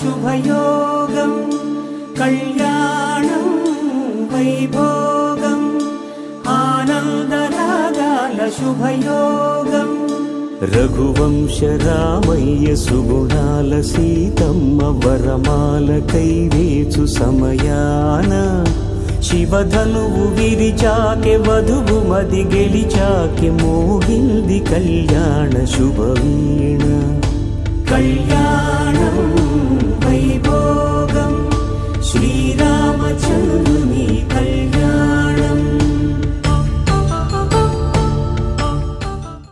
శుభయోగం కళ్యాణం వైభోగం ఆనందరాగాల శుభయోగం రఘువంశ రామయ్య సుగుణాల సీతమ్మ వరమాల కైవేచు సమయాన శివధనువు విరిచాకె వధువు మది గెలిచాకె మోగింది కళ్యాణ శుభవీణ కళ్యాణం వైభోగం శ్రీరామచంద్రుని కళ్యాణం